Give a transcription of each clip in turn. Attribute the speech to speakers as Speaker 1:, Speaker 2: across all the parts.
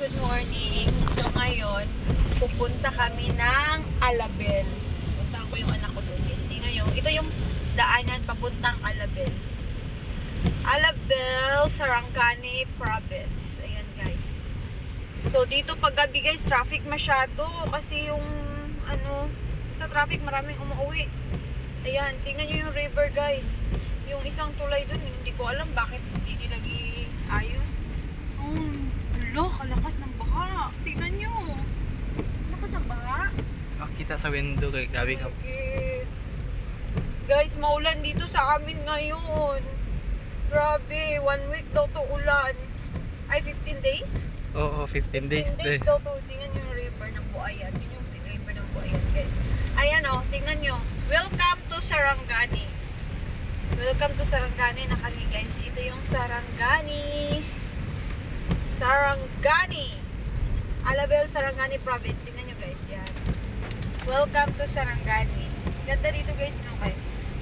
Speaker 1: Good morning. So ngayon, pupunta kami ng Alabel. Punta ko yung anak ko doon, guys. Tingnan nyo. Ito yung daanan papuntang Alabel. Alabel, Sarangani Province. Ayan, guys. So dito paggabi, guys, traffic masyado. Kasi yung, sa traffic maraming umuwi. Ayan, tingnan nyo yung river, guys. Yung isang tulay doon, hindi ko alam bakit hindi lagi ayos. Lo, kalakas ng baha. Tingnan nyo. Lakas ng baha.
Speaker 2: Makita sa window kay grabe ka.
Speaker 1: Okay. Guys, maulan dito sa amin ngayon. Grabe, 1 week daw to ulan. Ay, 15 days?
Speaker 2: Oo, 15 days.
Speaker 1: 15 days daw to. Tingnan nyo yung river ng Buayan. Yun yung river ng Buayan, guys. Ayan o, tingnan nyo. Welcome to Sarangani. Welcome to Sarangani na kami, guys. Ito yung Sarangani. Sarangani. Alabel, Sarangani Province. Tingnan nyo, guys. Yan. Welcome to Sarangani. Ganda dito, guys, no? Kaya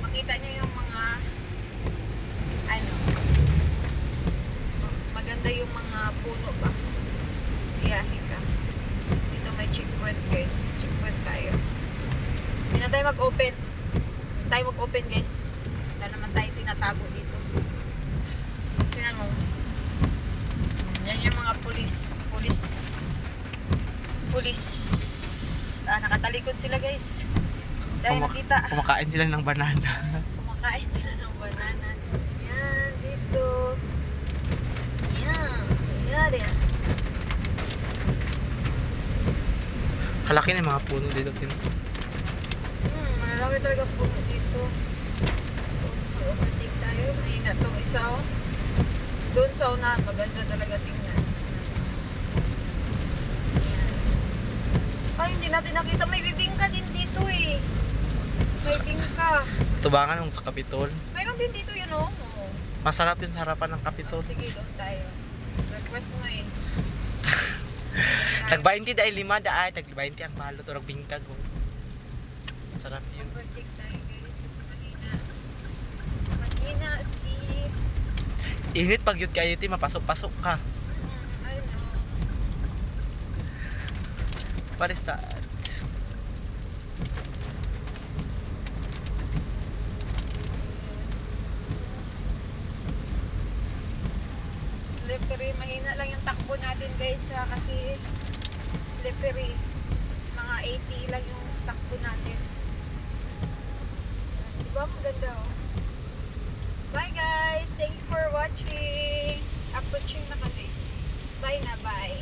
Speaker 1: makita nyo yung mga maganda yung mga puno ba. Biyahe ka. Dito may checkpoint, guys. Checkpoint tayo. Hindi na tayo mag-open. Hindi tayo mag-open, guys. Wala naman tayo tinatago dito. Tingnan mo. Yan yung mga pulis. Nakatalikod sila, guys. Dahil nakita.
Speaker 2: Kumakain sila ng banana.
Speaker 1: Kumakain sila ng banana. Yan, dito. Yan. Yan.
Speaker 2: Kalaki na yung mga puno dito.
Speaker 1: Malalaki talaga puno dito. So, overtake tayo. Mahina itong isa. Doon sa unahan, maganda talaga tingnan. Yan. Ay, hindi natin nakita. May bibingka din dito eh. May bibingka.
Speaker 2: Tubangan ng sa Kapitol.
Speaker 1: Mayroon din dito yun oh.
Speaker 2: Masarap yung sa harapan ng Kapitol.
Speaker 1: Sige, doon tayo. Request mo eh.
Speaker 2: Tag 20 dahil 5 dahil tag 20 ang malo to bingkag. Sarap yun.
Speaker 1: Overtake tayo, guys, kasi mahina. Mahina si...
Speaker 2: Init pag yun kayo, mapasok-pasok ka.
Speaker 1: I know.
Speaker 2: What is that?
Speaker 1: Slippery. Mahina lang yung takbo natin, guys, kasi slippery. Mga 80 lang yung takbo natin. Diba? Maganda, oh. Bye, guys. Thank you for watching. Approaching na kami. Bye na, bye.